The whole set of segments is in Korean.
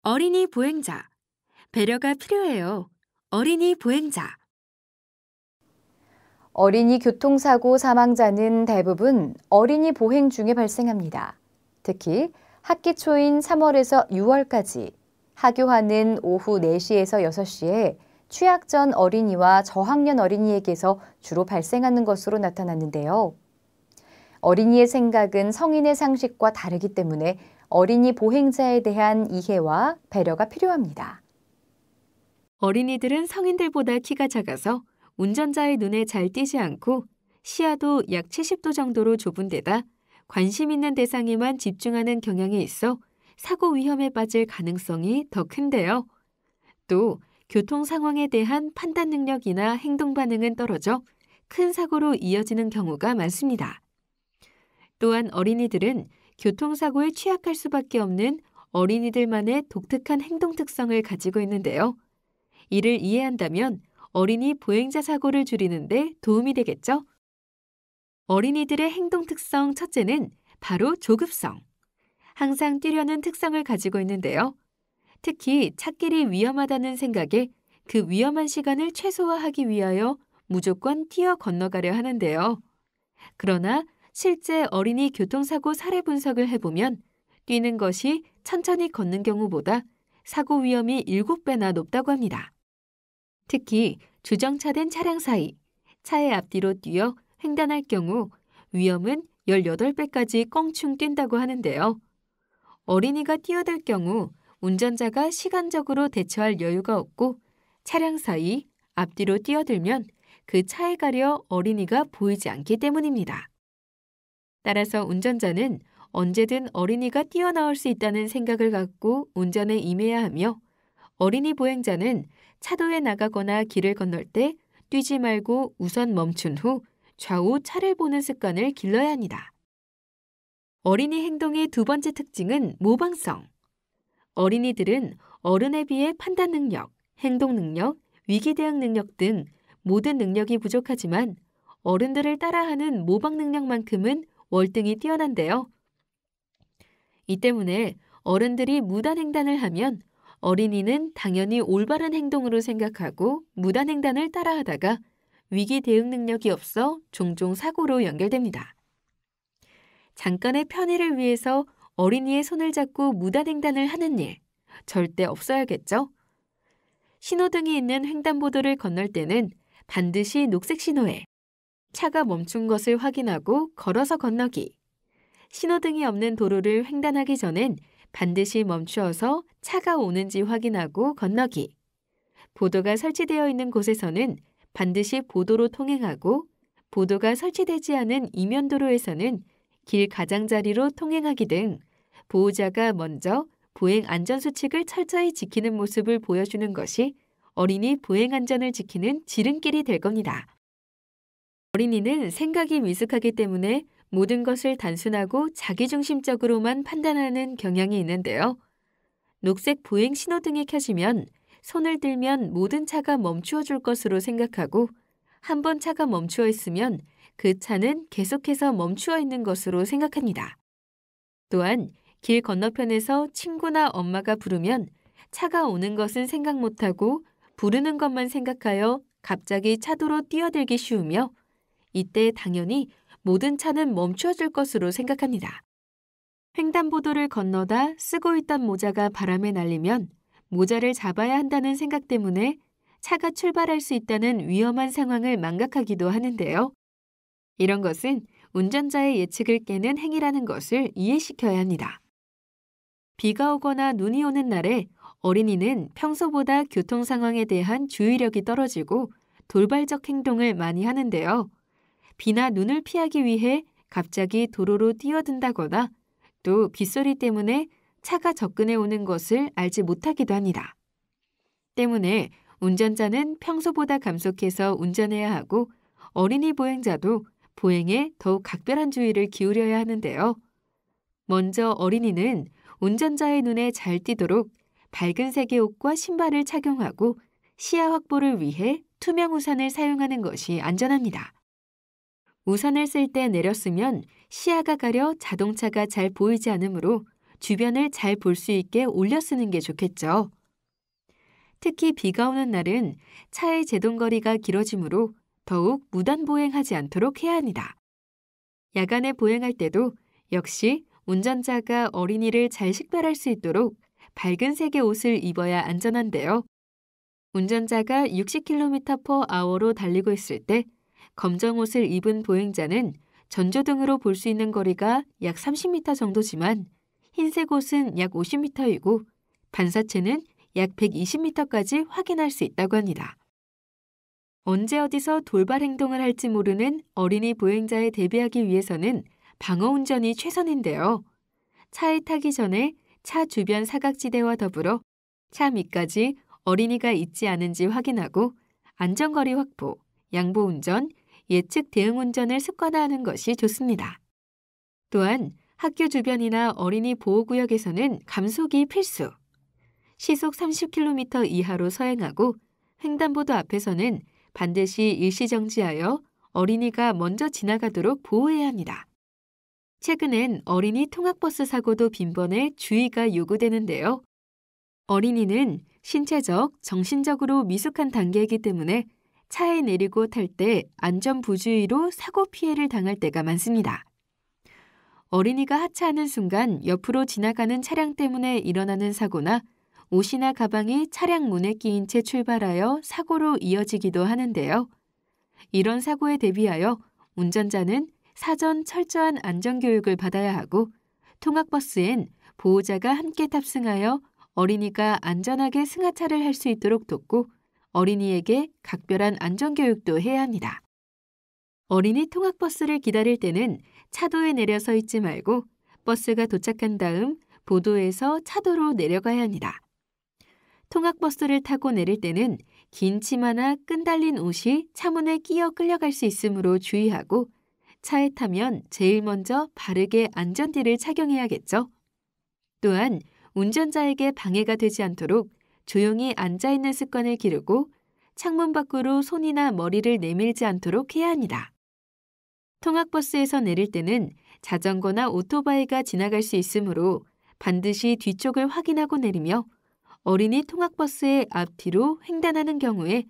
어린이 보행자. 배려가 필요해요. 어린이 보행자. 어린이 교통사고 사망자는 대부분 어린이 보행 중에 발생합니다. 특히 학기 초인 3월에서 6월까지 하교하는 오후 4시에서 6시에 취학 전 어린이와 저학년 어린이에게서 주로 발생하는 것으로 나타났는데요. 어린이의 생각은 성인의 상식과 다르기 때문에 어린이 보행자에 대한 이해와 배려가 필요합니다. 어린이들은 성인들보다 키가 작아서 운전자의 눈에 잘 띄지 않고 시야도 약 70도 정도로 좁은 데다 관심 있는 대상에만 집중하는 경향이 있어 사고 위험에 빠질 가능성이 더 큰데요. 또 교통 상황에 대한 판단 능력이나 행동 반응은 떨어져 큰 사고로 이어지는 경우가 많습니다. 또한 어린이들은 교통사고에 취약할 수밖에 없는 어린이들만의 독특한 행동 특성을 가지고 있는데요. 이를 이해한다면 어린이 보행자 사고를 줄이는 데 도움이 되겠죠? 어린이들의 행동 특성 첫째는 바로 조급성. 항상 뛰려는 특성을 가지고 있는데요. 특히 찾길이 위험하다는 생각에 그 위험한 시간을 최소화하기 위하여 무조건 뛰어 건너가려 하는데요. 그러나 실제 어린이 교통사고 사례 분석을 해보면 뛰는 것이 천천히 걷는 경우보다 사고 위험이 7배나 높다고 합니다. 특히 주정차된 차량 사이, 차의 앞뒤로 뛰어 횡단할 경우 위험은 18배까지 껑충 뛴다고 하는데요. 어린이가 뛰어들 경우 운전자가 시간적으로 대처할 여유가 없고 차량 사이, 앞뒤로 뛰어들면 그 차에 가려 어린이가 보이지 않기 때문입니다. 따라서 운전자는 언제든 어린이가 뛰어나올 수 있다는 생각을 갖고 운전에 임해야 하며 어린이 보행자는 차도에 나가거나 길을 건널 때 뛰지 말고 우선 멈춘 후 좌우 차를 보는 습관을 길러야 합니다. 어린이 행동의 두 번째 특징은 모방성. 어린이들은 어른에 비해 판단 능력, 행동 능력, 위기 대응 능력 등 모든 능력이 부족하지만 어른들을 따라하는 모방 능력만큼은 월등히 뛰어난데요. 이 때문에 어른들이 무단횡단을 하면 어린이는 당연히 올바른 행동으로 생각하고 무단횡단을 따라하다가 위기 대응 능력이 없어 종종 사고로 연결됩니다. 잠깐의 편의를 위해서 어린이의 손을 잡고 무단횡단을 하는 일, 절대 없어야겠죠? 신호등이 있는 횡단보도를 건널 때는 반드시 녹색 신호에 차가 멈춘 것을 확인하고 걸어서 건너기. 신호등이 없는 도로를 횡단하기 전엔 반드시 멈추어서 차가 오는지 확인하고 건너기. 보도가 설치되어 있는 곳에서는 반드시 보도로 통행하고 보도가 설치되지 않은 이면도로에서는 길 가장자리로 통행하기 등 보호자가 먼저 보행 안전수칙을 철저히 지키는 모습을 보여주는 것이 어린이 보행 안전을 지키는 지름길이 될 겁니다. 어린이는 생각이 미숙하기 때문에 모든 것을 단순하고 자기중심적으로만 판단하는 경향이 있는데요. 녹색 보행 신호등이 켜지면 손을 들면 모든 차가 멈추어 줄 것으로 생각하고 한 번 차가 멈추어 있으면 그 차는 계속해서 멈추어 있는 것으로 생각합니다. 또한 길 건너편에서 친구나 엄마가 부르면 차가 오는 것은 생각 못하고 부르는 것만 생각하여 갑자기 차도로 뛰어들기 쉬우며 이때 당연히 모든 차는 멈추어질 것으로 생각합니다. 횡단보도를 건너다 쓰고 있던 모자가 바람에 날리면 모자를 잡아야 한다는 생각 때문에 차가 출발할 수 있다는 위험한 상황을 망각하기도 하는데요. 이런 것은 운전자의 예측을 깨는 행위라는 것을 이해시켜야 합니다. 비가 오거나 눈이 오는 날에 어린이는 평소보다 교통 상황에 대한 주의력이 떨어지고 돌발적 행동을 많이 하는데요. 비나 눈을 피하기 위해 갑자기 도로로 뛰어든다거나 또 빗소리 때문에 차가 접근해 오는 것을 알지 못하기도 합니다. 때문에 운전자는 평소보다 감속해서 운전해야 하고 어린이 보행자도 보행에 더욱 각별한 주의를 기울여야 하는데요. 먼저 어린이는 운전자의 눈에 잘 띄도록 밝은 색의 옷과 신발을 착용하고 시야 확보를 위해 투명 우산을 사용하는 것이 안전합니다. 우산을 쓸 때 내려 쓰면 시야가 가려 자동차가 잘 보이지 않으므로 주변을 잘 볼 수 있게 올려 쓰는 게 좋겠죠. 특히 비가 오는 날은 차의 제동거리가 길어지므로 더욱 무단보행하지 않도록 해야 합니다. 야간에 보행할 때도 역시 운전자가 어린이를 잘 식별할 수 있도록 밝은 색의 옷을 입어야 안전한데요. 운전자가 60km/h로 달리고 있을 때 검정 옷을 입은 보행자는 전조등으로 볼 수 있는 거리가 약 30m 정도지만 흰색 옷은 약 50m이고 반사체는 약 120m까지 확인할 수 있다고 합니다. 언제 어디서 돌발 행동을 할지 모르는 어린이 보행자에 대비하기 위해서는 방어 운전이 최선인데요. 차에 타기 전에 차 주변 사각지대와 더불어 차 밑까지 어린이가 있지 않은지 확인하고 안전거리 확보, 양보 운전, 예측 대응 운전을 습관화하는 것이 좋습니다. 또한 학교 주변이나 어린이 보호구역에서는 감속이 필수. 시속 30km 이하로 서행하고 횡단보도 앞에서는 반드시 일시정지하여 어린이가 먼저 지나가도록 보호해야 합니다. 최근엔 어린이 통학버스 사고도 빈번해 주의가 요구되는데요. 어린이는 신체적, 정신적으로 미숙한 단계이기 때문에 차에 내리고 탈 때 안전 부주의로 사고 피해를 당할 때가 많습니다. 어린이가 하차하는 순간 옆으로 지나가는 차량 때문에 일어나는 사고나 옷이나 가방이 차량 문에 끼인 채 출발하여 사고로 이어지기도 하는데요. 이런 사고에 대비하여 운전자는 사전 철저한 안전교육을 받아야 하고 통학버스엔 보호자가 함께 탑승하여 어린이가 안전하게 승하차를 할 수 있도록 돕고 어린이에게 각별한 안전교육도 해야 합니다. 어린이 통학버스를 기다릴 때는 차도에 내려 서 있지 말고 버스가 도착한 다음 보도에서 차도로 내려가야 합니다. 통학버스를 타고 내릴 때는 긴 치마나 끈 달린 옷이 차문에 끼어 끌려갈 수 있으므로 주의하고 차에 타면 제일 먼저 바르게 안전띠를 착용해야겠죠. 또한 운전자에게 방해가 되지 않도록 조용히 앉아있는 습관을 기르고 창문 밖으로 손이나 머리를 내밀지 않도록 해야 합니다. 통학버스에서 내릴 때는 자전거나 오토바이가 지나갈 수 있으므로 반드시 뒤쪽을 확인하고 내리며 어린이 통학버스의 앞뒤로 횡단하는 경우에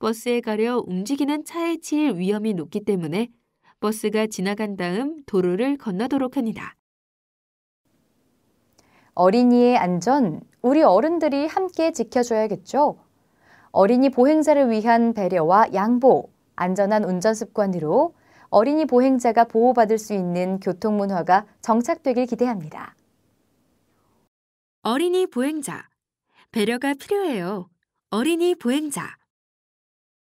버스에 가려 움직이는 차에 치일 위험이 높기 때문에 버스가 지나간 다음 도로를 건너도록 합니다. 어린이의 안전, 우리 어른들이 함께 지켜줘야겠죠. 어린이 보행자를 위한 배려와 양보, 안전한 운전 습관으로 어린이 보행자가 보호받을 수 있는 교통문화가 정착되길 기대합니다. 어린이 보행자, 배려가 필요해요. 어린이 보행자.